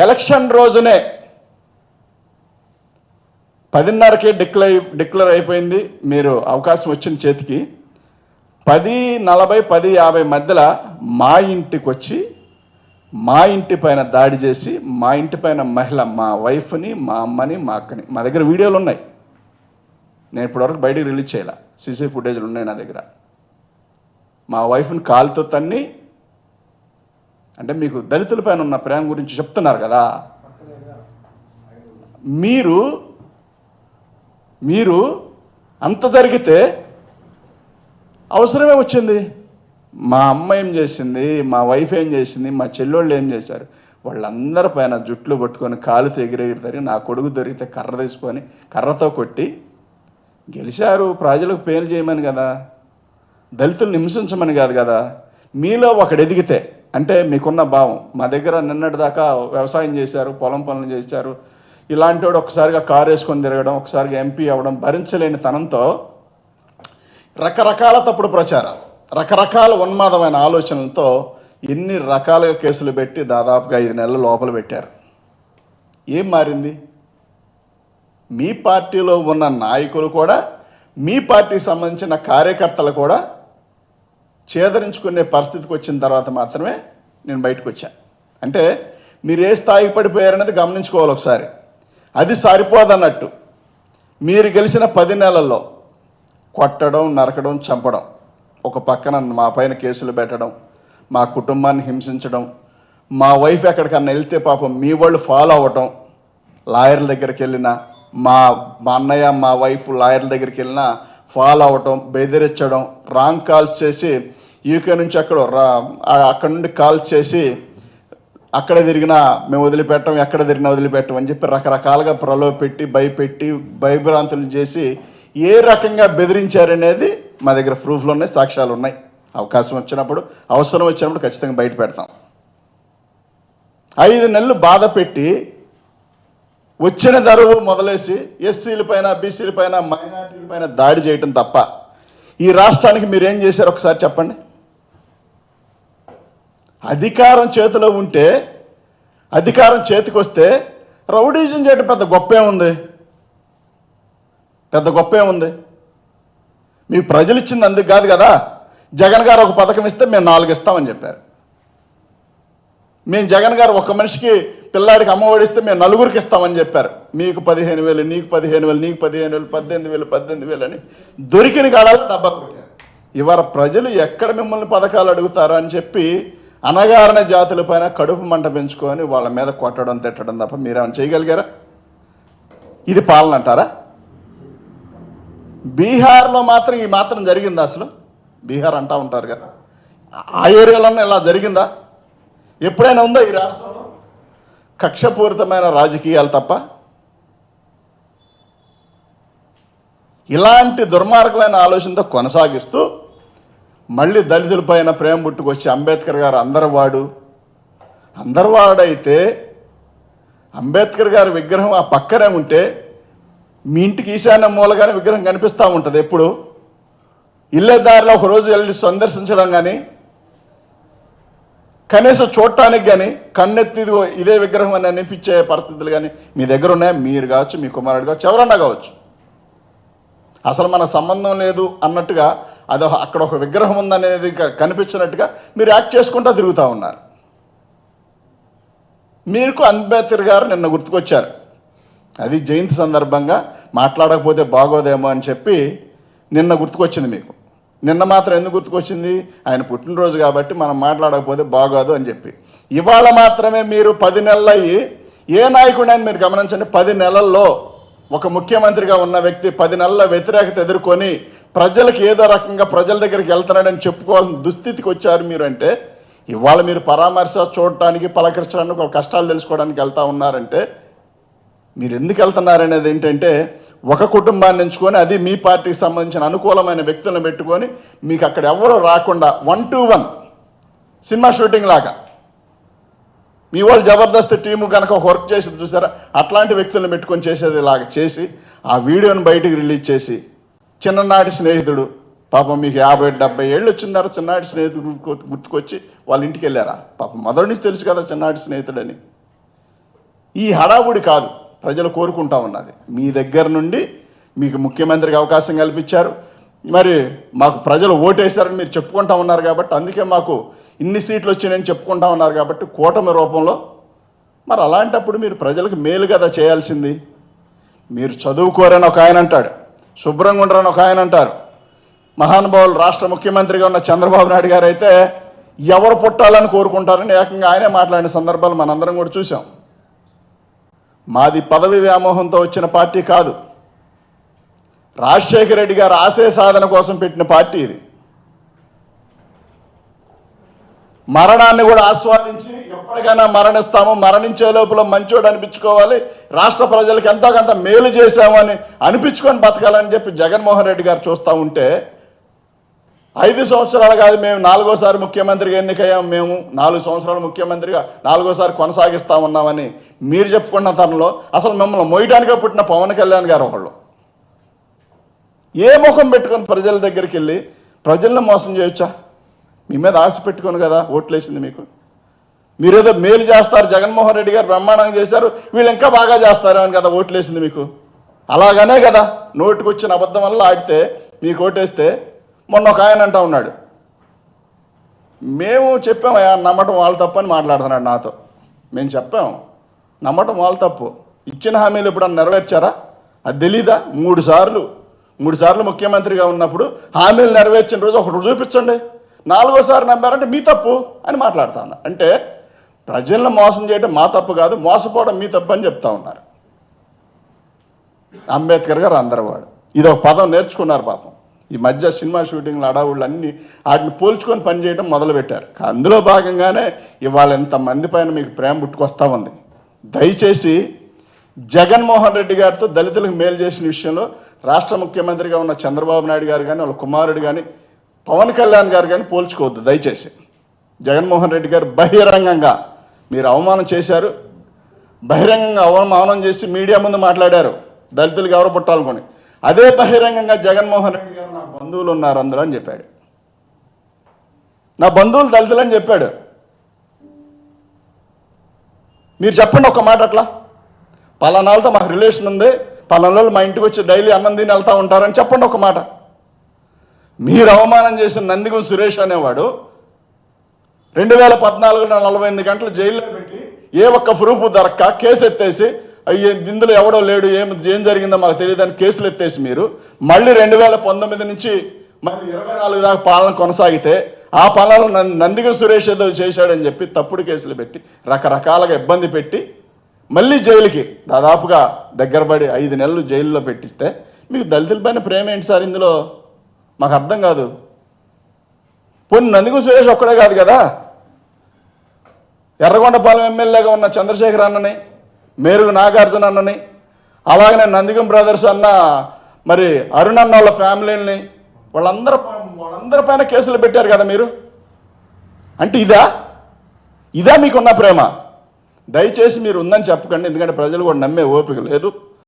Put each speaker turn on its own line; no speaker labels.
Election రోజునే 10:30కే declare అయిపోయింది, మీరు అవకాశం వచ్చిన చేతికి 10:40, 10:50 మధ్యలో మా ఇంటికి వచ్చి మా ఇంటి పైన దాడి చేసి, మా ఇంటి పైన మహిళ, మా వైఫ్ని, మా అమ్మని, మా అక్కని, మా దగ్గర వీడియోలు ఉన్నాయి, నేను ఇప్పటివరకు బయటికి రిలీజ్ చేయాల, సీసీ ఫుటేజ్లు ఉన్నాయి నా దగ్గర, మా వైఫ్ని కాలుతో తన్ని, అంటే మీకు దళితుల పైన ఉన్న ప్రేమ గురించి చెప్తున్నారు కదా, మీరు అంత జరిగితే అవసరమే వచ్చింది. మా అమ్మ ఏం చేసింది, మా వైఫ్ ఏం చేసింది, మా చెల్లెళ్ళు ఏం చేశారు, వాళ్ళందరి పైన జుట్లు పట్టుకొని కాలుతో ఎగిరెగిరి, నా కొడుకు దొరికితే కర్ర తీసుకొని కర్రతో కొట్టి గెలిచారు. ప్రజలకు పేరు చేయమని కదా, దళితులను హింసించమని కాదు కదా. మీలో ఒకడు ఎదిగితే, అంటే మీకున్న భావం, మా దగ్గర నిన్నటిదాకా వ్యవసాయం చేశారు, పొలం పనులు చేశారు, ఇలాంటి వాడు ఒకసారిగా కారు వేసుకొని తిరగడం, ఒకసారిగా ఎంపీ అవ్వడం భరించలేని తనంతో రకరకాల తప్పుడు ప్రచారాలు, రకరకాల ఉన్మాదమైన ఆలోచనలతో ఎన్ని రకాలుగా కేసులు పెట్టి దాదాపుగా 5 నెలల లోపల పెట్టారు. ఏం మారింది? మీ పార్టీలో ఉన్న నాయకులు కూడా, మీ పార్టీకి సంబంధించిన కార్యకర్తలు కూడా చేదరించుకునే పరిస్థితికి వచ్చిన తర్వాత మాత్రమే నేను బయటకు వచ్చాను. అంటే మీరు ఏ స్థాయికి పడిపోయారనేది గమనించుకోవాలి ఒకసారి. అది సరిపోదన్నట్టు మీరు గెలిచిన 10 నెలల్లో కొట్టడం, నరకడం, చంపడం, ఒక పక్కన మా పైన కేసులు పెట్టడం, మా కుటుంబాన్ని హింసించడం, మా వైఫ్ ఎక్కడికన్నా వెళ్తే పాపం మీ వాళ్ళు ఫాలో అవ్వటం, లాయర్ల దగ్గరికి వెళ్ళినా, మా అన్నయ్య మా వైఫ్ లాయర్ల దగ్గరికి వెళ్ళినా ఫాలో అవ్వటం, బెదిరించడం, రాంగ్ కాల్స్ చేసి యూకే నుంచి అక్కడ నుండి కాల్స్ చేసి అక్కడ తిరిగినా మేము వదిలిపెట్టం, ఎక్కడ తిరిగినా వదిలిపెట్టం అని చెప్పి రకరకాలుగా ప్రలోభపెట్టి, భయపెట్టి, భయభ్రాంతులు చేసి ఏ రకంగా బెదిరించారనేది మా దగ్గర ప్రూఫ్లు ఉన్నాయి, సాక్ష్యాలు ఉన్నాయి. అవకాశం వచ్చినప్పుడు, అవసరం వచ్చినప్పుడు ఖచ్చితంగా బయట పెడతాం. 5 నెలలు బాధ పెట్టి వచ్చిన దరువు మొదలేసి ఎస్సీల పైన, బీసీల పైన, మైనార్టీల పైన దాడి చేయటం తప్ప ఈ రాష్ట్రానికి మీరేం చేశారు ఒకసారి చెప్పండి. అధికారం చేతిలో ఉంటే, అధికారం చేతికి వస్తే రౌడీజం చేయడం పెద్ద గొప్పే ఉంది, పెద్ద గొప్పే ఉంది. మీ ప్రజలు ఇచ్చింది అందుకు కాదు కదా. జగన్ గారు ఒక పథకం ఇస్తే మేము 4 ఇస్తామని చెప్పారు. మేము జగన్ గారు ఒక మనిషికి పిల్లాడికి అమ్మఒడి ఇస్తే మేము 4గురికి ఇస్తామని చెప్పారు. మీకు 15,000, నీకు 15,000, నీకు 15,000, 18,000, 18,000 అని దొరికిన కాడాలి డబ్బా కొట్టారు. ఇవాళ ప్రజలు ఎక్కడ మిమ్మల్ని పథకాలు అడుగుతారు అని చెప్పి అనగారిన జాతుల పైన కడుపు మంట పెంచుకొని వాళ్ళ మీద కొట్టడం, తిట్టడం తప్ప మీరేమైనా చేయగలిగారా? ఇది పాలన అంటారా? బీహార్లో మాత్రం ఈ మాత్రం జరిగిందా? అసలు బీహార్ అంటూ ఉంటారు కదా, ఆ ఏరియాలోనే ఇలా జరిగిందా? ఎప్పుడైనా ఉందా ఈ రాష్ట్రంలో? కక్షపూరితమైన రాజకీయాలు తప్ప ఇలాంటి దుర్మార్గమైన ఆలోచనతో కొనసాగిస్తూ మళ్ళీ దళితులపైన ప్రేమ పుట్టుకొచ్చి అంబేద్కర్ గారు అందరివాడైతే అంబేద్కర్ గారి విగ్రహం ఆ పక్కనే ఉంటే మీ ఇంటికి ఈశాన్య మూలగానే విగ్రహం కనిపిస్తూ ఉంటుంది. ఎప్పుడు ఇల్లే దారిలో ఒకరోజు వెళ్ళి సందర్శించడం కానీ, కనీసం చూడటానికి కానీ కన్నెత్తి ఇదే విగ్రహం అని అనిపించే పరిస్థితులు కానీ మీ దగ్గర ఉన్నాయి. మీరు కావచ్చు, మీ కుమారుడు కావచ్చు, ఎవరన్నా కావచ్చు. అసలు మన సంబంధం లేదు అన్నట్టుగా అది అక్కడ ఒక విగ్రహం ఉందనేది కనిపించినట్టుగా మీరు యాక్ట్ చేసుకుంటూ తిరుగుతూ ఉన్నారు. మీకు అంబేద్కర్ గారు నిన్న గుర్తుకొచ్చారు. అది జయంతి సందర్భంగా మాట్లాడకపోతే బాగోదేమో అని చెప్పి నిన్న గుర్తుకొచ్చింది మీకు. నిన్న మాత్రం ఎందుకు గుర్తుకొచ్చింది? ఆయన పుట్టినరోజు కాబట్టి మనం మాట్లాడకపోతే బాగోదు అని చెప్పి. ఇవాళ మాత్రమే మీరు 10 నెలలు అయ్యి, ఏ నాయకుడైనా మీరు గమనించండి, 10 నెలల్లో ఒక ముఖ్యమంత్రిగా ఉన్న వ్యక్తి 10 నెలల వ్యతిరేకత ఎదుర్కొని ప్రజలకు ఏదో రకంగా ప్రజల దగ్గరికి వెళ్తున్నాడని చెప్పుకోవాల్సిన దుస్థితికి వచ్చారు మీరు. అంటే ఇవాళ మీరు పరామర్శ చూడటానికి, పలకరించడానికి, ఒక కష్టాలు తెలుసుకోవడానికి వెళ్తూ ఉన్నారంటే మీరు ఎందుకు వెళ్తున్నారనేది ఏంటంటే, ఒక కుటుంబాన్ని ఎంచుకొని, అది మీ పార్టీకి సంబంధించిన అనుకూలమైన వ్యక్తులను పెట్టుకొని మీకు అక్కడ ఎవరో రాకుండా 1 to 1 సినిమా షూటింగ్ లాగా మీ వాళ్ళు జబర్దస్త్ టీము కనుక ఒక వర్క్ చేసి చూసారా, అట్లాంటి వ్యక్తులను పెట్టుకొని చేసేది ఇలాగా చేసి ఆ వీడియోని బయటికి రిలీజ్ చేసి, చిన్ననాటి స్నేహితుడు పాపం మీకు 50-70 ఏళ్ళు వచ్చిన తర్వాత చిన్ననాటి స్నేహితుడు గుర్తుకొచ్చి వాళ్ళ ఇంటికి వెళ్ళారా? పాపం మొదటి నుంచి తెలుసు కదా చిన్ననాటి స్నేహితుడని. ఈ హడావుడి కాదు ప్రజలు కోరుకుంటా ఉన్నది. మీ దగ్గర నుండి మీకు ముఖ్యమంత్రికి అవకాశం కల్పించారు, మరి మాకు ప్రజలు ఓటేశారని మీరు చెప్పుకుంటా ఉన్నారు కాబట్టి, అందుకే మాకు ఇన్ని సీట్లు వచ్చినాయని చెప్పుకుంటా ఉన్నారు కాబట్టి కూటమి రూపంలో. మరి అలాంటప్పుడు మీరు ప్రజలకు మేలు కదా చేయాల్సింది. మీరు చదువుకోరని ఒక ఆయన అంటాడు, శుభ్రంగా ఉండరని ఒక ఆయన అంటారు. మహానుభావులు రాష్ట్ర ముఖ్యమంత్రిగా ఉన్న చంద్రబాబు నాయుడు గారు అయితే ఎవరు పుట్టాలని కోరుకుంటారని ఏకంగా ఆయనే మాట్లాడిన సందర్భాలు మనందరం కూడా చూసాం. మాది పదవి వ్యామోహంతో వచ్చిన పార్టీ కాదు, రాజశేఖర రెడ్డి గారు ఆశయ సాధన కోసం పెట్టిన పార్టీ ఇది. మరణాన్ని కూడా ఆస్వాదించి ఎప్పటికైనా మరణిస్తాము, మరణించే లోపల మంచోడు అనిపించుకోవాలి, రాష్ట్ర ప్రజలకు ఎంతో కొంత మేలు చేశామని అనిపించుకొని బతకాలని చెప్పి జగన్మోహన్ రెడ్డి గారు చూస్తూ ఉంటే, 5 సంవత్సరాలు కాదు మేము 4వ ముఖ్యమంత్రిగా ఎన్నికయ్యాము, మేము 4 సంవత్సరాలు ముఖ్యమంత్రిగా 4వసారి కొనసాగిస్తా ఉన్నామని మీరు చెప్పుకున్న తరంలో అసలు మిమ్మల్ని మోయడానికే పుట్టిన పవన్ కళ్యాణ్ గారు ఒకళ్ళు ఏ ముఖం పెట్టుకొని ప్రజల దగ్గరికి వెళ్ళి ప్రజలను మోసం చేయొచ్చా? మీ మీద ఆశ పెట్టుకొని కదా ఓట్లేసింది మీకు. మీరేదో మేలు చేస్తారు, జగన్మోహన్ రెడ్డి గారు బ్రహ్మాండంగా చేశారు, వీళ్ళు ఇంకా బాగా చేస్తారు అని కదా ఓట్లేసింది మీకు. అలాగనే కదా నోటికి వచ్చిన అబద్ధం వల్ల ఆడితే మీకు ఓటేస్తే. మొన్న ఒక ఆయన అంటా ఉన్నాడు, మేము చెప్పామయ్యా నమ్మటం వాళ్ళ తప్పు అని మాట్లాడుతున్నాడు నాతో. మేము చెప్పాము నమ్మటం వాళ్ళ తప్పు, ఇచ్చిన హామీలు ఎప్పుడన్నా నెరవేర్చారా? అది తెలీదా? 3 సార్లు ముఖ్యమంత్రిగా ఉన్నప్పుడు హామీలు నెరవేర్చిన రోజు ఒకటి చూపించండి, 4వసారి నమ్మారంటే మీ తప్పు అని మాట్లాడుతున్నా. అంటే ప్రజలను మోసం చేయడం మా తప్పు కాదు, మోసపోవడం మీ తప్పు అని చెప్తా ఉన్నారు. అంబేద్కర్ గారు అందరు వాడు ఇది ఒక పదం నేర్చుకున్నారు పాపం. ఈ మధ్య సినిమా షూటింగ్లు అడావుళ్ళు అన్నీ వాటిని పోల్చుకొని పనిచేయడం మొదలుపెట్టారు. అందులో భాగంగానే ఇవాళ ఎంతమంది పైన మీకు ప్రేమ పుట్టుకొస్తా ఉంది. దయచేసి జగన్మోహన్ రెడ్డి గారితో దళితులకు మేలు చేసిన విషయంలో రాష్ట్ర ముఖ్యమంత్రిగా ఉన్న చంద్రబాబు నాయుడు గారు కానీ వాళ్ళ కుమారుడు కానీ పవన్ కళ్యాణ్ గారు కానీ పోల్చుకోవద్దు దయచేసి. జగన్మోహన్ రెడ్డి గారు బహిరంగంగా మీరు అవమానం చేశారు, బహిరంగంగా అవమానం చేసి మీడియా ముందు మాట్లాడారు దళితులకు ఎవరు పుట్టాలనుకొని. అదే బహిరంగంగా జగన్మోహన్ రెడ్డి గారు నా బంధువులు ఉన్నారు అందరూ అని చెప్పాడు, నా బంధువులు దళితులని చెప్పాడు. మీరు చెప్పండి ఒక మాట, అట్లా పలానాలతో మాకు రిలేషన్ ఉంది, పలానాలు మా ఇంటికి వచ్చి డైలీ అన్నం తిని వెళ్తూ ఉంటారని చెప్పండి ఒక మాట. మీరు అవమానం చేసిన నందిగం సురేష్ అనేవాడు 2014లో 48 గంటలు జైల్లో పెట్టి ఏ ఒక్క ప్రూఫ్ దొరక్క కేసు ఎత్తేసి అయ్యే ఇందులో ఎవడో లేడు, ఏం జరిగిందో మాకు తెలియదని కేసులు ఎత్తేసి మీరు మళ్ళీ 2019 నుంచి మళ్ళీ 24 దాకా పాలన కొనసాగితే ఆ పాలనలో నందిగం సురేష్ ఏదో చేశాడని చెప్పి తప్పుడు కేసులు పెట్టి రకరకాలుగా ఇబ్బంది పెట్టి మళ్ళీ జైలుకి దాదాపుగా దగ్గరపడి 5 నెలలు జైల్లో పెట్టిస్తే మీకు దళితులపైన ప్రేమ ఏంటి సార్ ఇందులో? మాకు అర్థం కాదు. పోనీ నందిగం సురేష్ ఒక్కడే కాదు కదా, ఎర్రగొండపాలెం ఎమ్మెల్యేగా ఉన్న చంద్రశేఖర్ అన్నని, మేరుగు నాగార్జున అన్నని, అలాగనే నందిగం బ్రదర్స్ అన్న మరి అరుణ్ అన్న వాళ్ళ ఫ్యామిలీని వాళ్ళందరి పైన కేసులు పెట్టారు కదా మీరు. అంటే ఇదా మీకున్న ప్రేమ? దయచేసి మీరు ఉందని చెప్పకండి, ఎందుకంటే ప్రజలు కూడా నమ్మే ఓపిక లేదు.